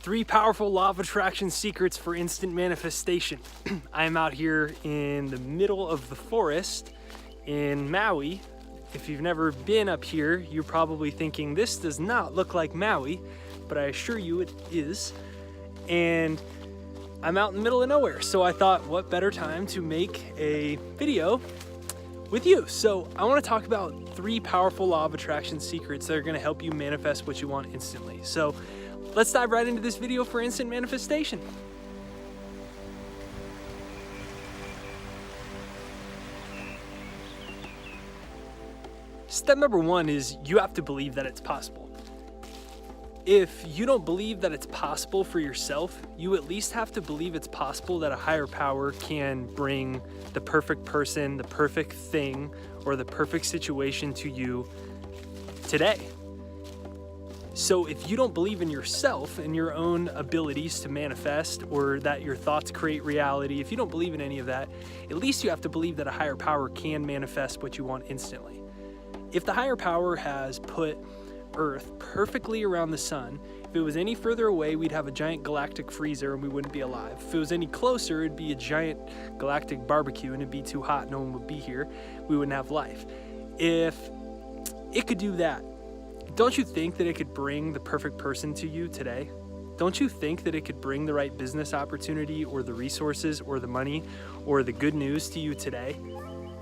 3 powerful law of attraction secrets for instant manifestation. I'm out here in the middle of the forest in Maui. If you've never been up here, you're probably thinking this does not look like Maui, but I assure you it is. And I'm out in the middle of nowhere, so I thought what better time to make a video with you. So I want to talk about 3 powerful law of attraction secrets that are going to help you manifest what you want instantly. So let's dive right into this video for instant manifestation. Step number 1 is you have to believe that it's possible. If you don't believe that it's possible for yourself, you at least have to believe it's possible that a higher power can bring the perfect person, the perfect thing, or the perfect situation to you today. So if you don't believe in yourself and your own abilities to manifest, or that your thoughts create reality, if you don't believe in any of that, at least you have to believe that a higher power can manifest what you want instantly. If the higher power has put Earth perfectly around the sun, if it was any further away, we'd have a giant galactic freezer and we wouldn't be alive. If it was any closer, it'd be a giant galactic barbecue and it'd be too hot, no one would be here, we wouldn't have life. If it could do that, don't you think that it could bring the perfect person to you today? Don't you think that it could bring the right business opportunity or the resources or the money or the good news to you today?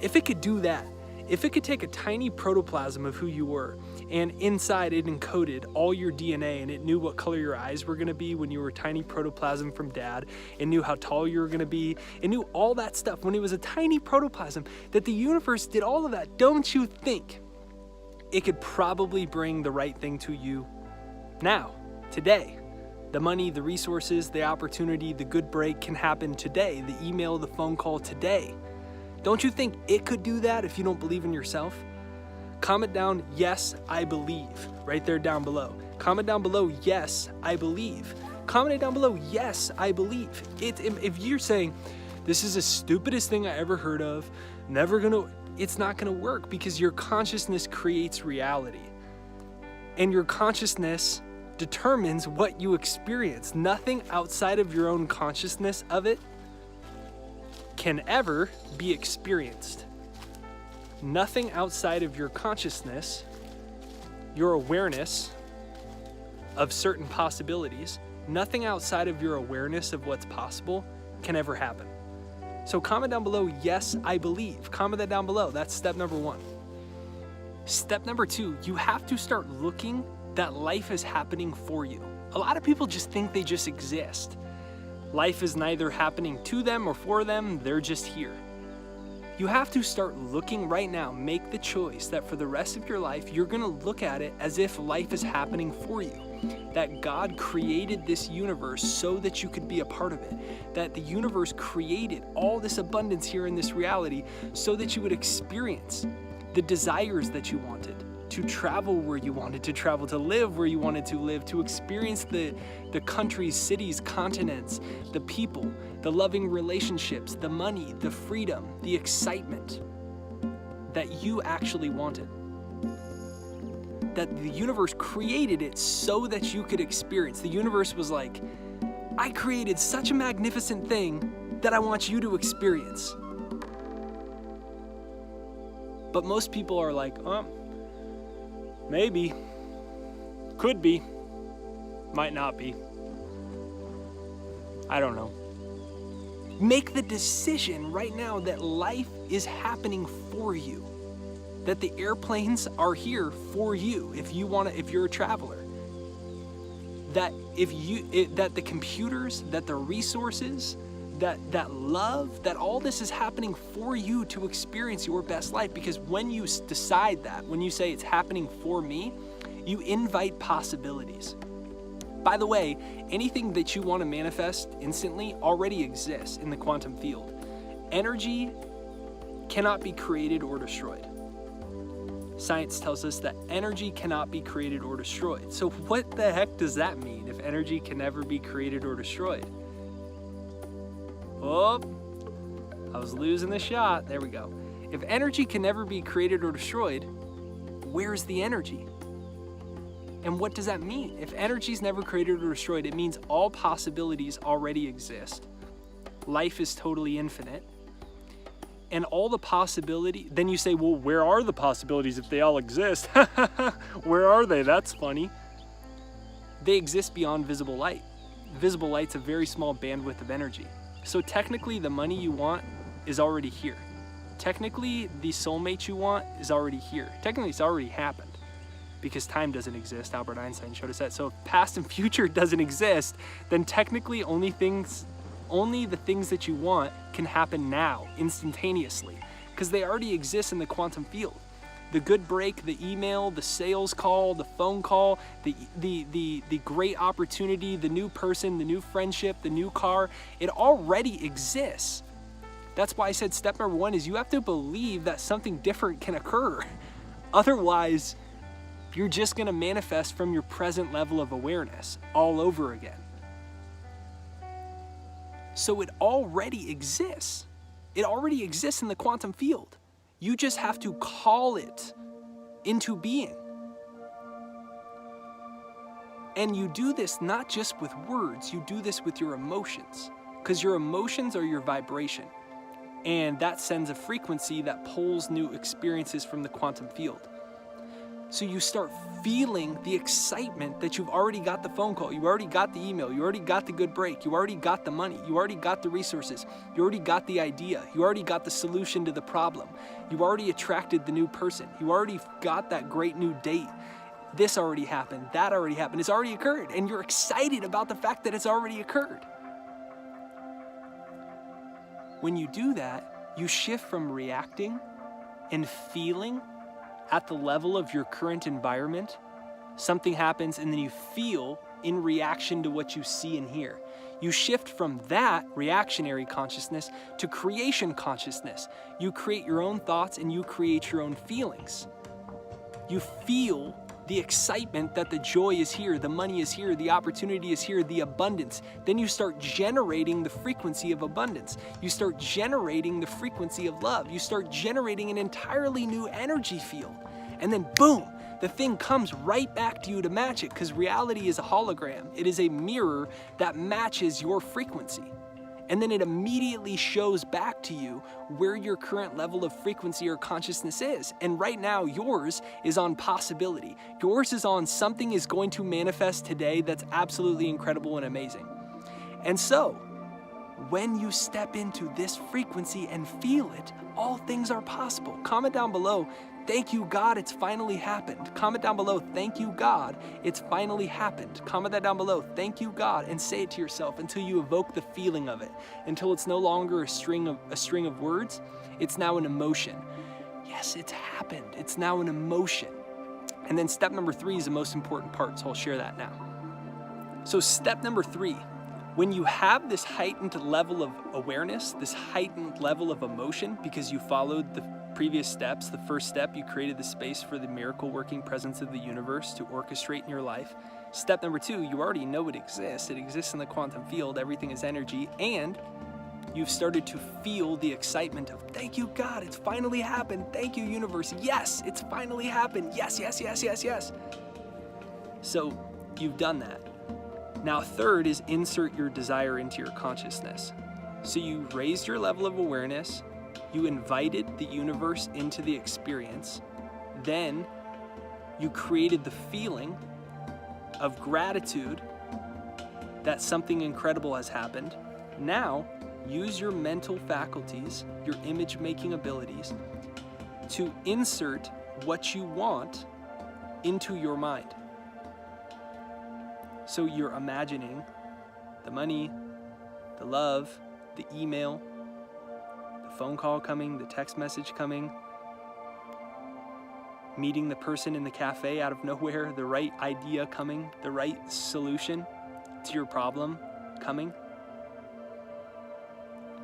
If it could do that, if it could take a tiny protoplasm of who you were and inside it encoded all your DNA and it knew what color your eyes were going to be when you were a tiny protoplasm from dad, and knew how tall you were going to be, and knew all that stuff when it was a tiny protoplasm, that the universe did all of that, don't you think it could probably bring the right thing to you now, today? The money, the resources, the opportunity, the good break can happen today. The email, the phone call today. Don't you think it could do that if you don't believe in yourself? Comment down, yes, I believe, right there down below. Comment down below, yes, I believe. Comment it down below, yes, I believe. If you're saying, this is the stupidest thing I ever heard of, it's not gonna work, because your consciousness creates reality. And your consciousness determines what you experience. Nothing outside of your own consciousness of it can ever be experienced. Nothing outside of your consciousness, your awareness of certain possibilities, nothing outside of your awareness of what's possible can ever happen. So comment down below, yes, I believe. Comment that down below. That's step number 1. Step number 2, you have to start looking that life is happening for you. A lot of people just think they just exist. Life is neither happening to them or for them, they're just here. You have to start looking right now, make the choice that for the rest of your life, you're gonna look at it as if life is happening for you. That God created this universe so that you could be a part of it. That the universe created all this abundance here in this reality so that you would experience the desires that you wanted. To travel where you wanted to travel, to live where you wanted to live, to experience the countries, cities, continents, the people, the loving relationships, the money, the freedom, the excitement that you actually wanted. That the universe created it so that you could experience. The universe was like, I created such a magnificent thing that I want you to experience. But most people are like, maybe, could be, might not be. I don't know. Make the decision right now that life is happening for you. That the airplanes are here for you if you're a traveler. That that the computers, that the resources, that love, that all this is happening for you to experience your best life. Because when you decide that, when you say it's happening for me, you invite possibilities. By the way, anything that you want to manifest instantly already exists in the quantum field. Energy cannot be created or destroyed. Science tells us that energy cannot be created or destroyed. So what the heck does that mean if energy can never be created or destroyed? Oh, I was losing the shot. There we go. If energy can never be created or destroyed, where's the energy? And what does that mean? If energy is never created or destroyed, it means all possibilities already exist. Life is totally infinite. And all the possibility, then you say, well, where are the possibilities if they all exist? Where are they? That's funny. They exist beyond visible light. Visible light's a very small bandwidth of energy. So technically the money you want is already here. Technically the soulmate you want is already here. Technically it's already happened because time doesn't exist. Albert Einstein showed us that. So if past and future doesn't exist, then technically only the things that you want can happen now, instantaneously, because they already exist in the quantum field. The good break, the email, the sales call, the phone call, the great opportunity, the new person, the new friendship, the new car, it already exists. That's why I said step number 1 is you have to believe that something different can occur. Otherwise, you're just going to manifest from your present level of awareness all over again. So it already exists. It already exists in the quantum field. You just have to call it into being. And you do this not just with words, you do this with your emotions, because your emotions are your vibration. And that sends a frequency that pulls new experiences from the quantum field. So you start feeling the excitement that you've already got the phone call, you already got the email, you already got the good break, you already got the money, you already got the resources, you already got the idea, you already got the solution to the problem, you already attracted the new person, you already got that great new date. This already happened, that already happened, it's already occurred, and you're excited about the fact that it's already occurred. When you do that, you shift from reacting and feeling at the level of your current environment. Something happens and then you feel in reaction to what you see and hear. You shift from that reactionary consciousness to creation consciousness. You create your own thoughts and you create your own feelings. You feel the excitement that the joy is here, the money is here, the opportunity is here, the abundance. Then you start generating the frequency of abundance. You start generating the frequency of love. You start generating an entirely new energy field. And then boom, the thing comes right back to you to match it, because reality is a hologram. It is a mirror that matches your frequency. And then it immediately shows back to you where your current level of frequency or consciousness is. And right now, yours is on possibility. Yours is on something is going to manifest today that's absolutely incredible and amazing. And so, when you step into this frequency and feel it, all things are possible. Comment down below, thank you, God, it's finally happened. Comment down below, thank you, God, it's finally happened. Comment that down below, thank you, God, and say it to yourself until you evoke the feeling of it, until it's no longer a string of words, it's now an emotion. Yes, it's happened. It's now an emotion. And then step number 3 is the most important part, so I'll share that now. So step number 3, when you have this heightened level of awareness, this heightened level of emotion, because you followed the previous steps, the first step, you created the space for the miracle working presence of the universe to orchestrate in your life. Step number 2, you already know it exists. It exists in the quantum field. Everything is energy. And you've started to feel the excitement of, thank you, God, it's finally happened. Thank you, universe. Yes, it's finally happened. Yes, yes, yes, yes, yes. So you've done that. Now, third is insert your desire into your consciousness. So you raised your level of awareness, you invited the universe into the experience, then you created the feeling of gratitude that something incredible has happened. Now, use your mental faculties, your image-making abilities, to insert what you want into your mind. So you're imagining the money, the love, the email, the phone call coming, the text message coming, meeting the person in the cafe out of nowhere, the right idea coming, the right solution to your problem coming.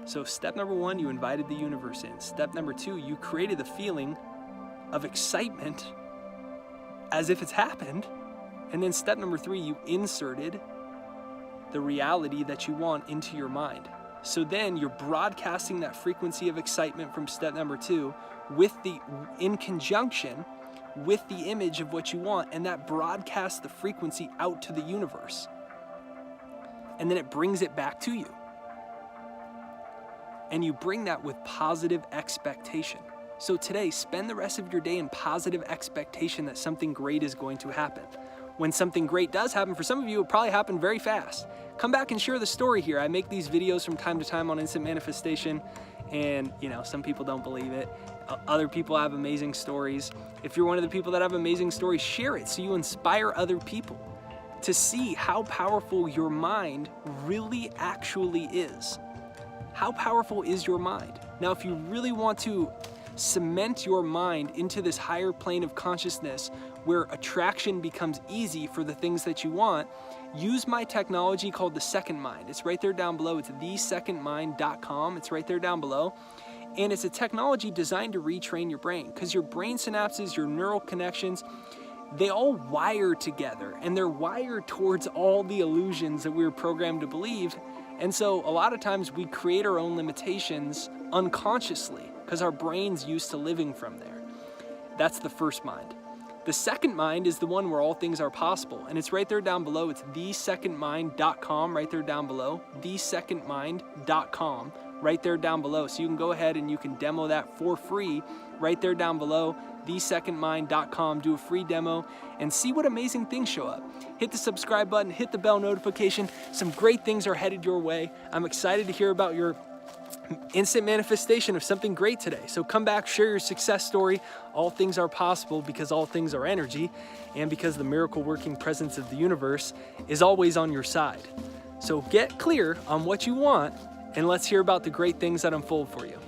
So step number 1, you invited the universe in. Step number 2, you created the feeling of excitement as if it's happened. And then step number 3, you inserted the reality that you want into your mind. So then you're broadcasting that frequency of excitement from step number 2 in conjunction with the image of what you want, and that broadcasts the frequency out to the universe. And then it brings it back to you. And you bring that with positive expectation. So today, spend the rest of your day in positive expectation that something great is going to happen. When something great does happen, for some of you, it'll probably happen very fast. Come back and share the story here. I make these videos from time to time on instant manifestation, and some people don't believe it. Other people have amazing stories. If you're one of the people that have amazing stories, share it so you inspire other people to see how powerful your mind really actually is. How powerful is your mind? Now, if you really want to cement your mind into this higher plane of consciousness where attraction becomes easy for the things that you want, use my technology called the Second Mind. It's right there down below. It's thesecondmind.com. It's right there down below. And it's a technology designed to retrain your brain, because your brain synapses, your neural connections, they all wire together, and they're wired towards all the illusions that we were programmed to believe. And so a lot of times we create our own limitations unconsciously because our brain's used to living from there. That's the first mind. The second mind is the one where all things are possible, and it's right there down below. It's thesecondmind.com, right there down below. thesecondmind.com, right there down below. So you can go ahead and you can demo that for free right there down below. thesecondmind.com. Do a free demo and see what amazing things show up. Hit the subscribe button, hit the bell notification. Some great things are headed your way. I'm excited to hear about your instant manifestation of something great today. So come back, share your success story. All things are possible because all things are energy, and because the miracle working presence of the universe is always on your side. So get clear on what you want, and let's hear about the great things that unfold for you.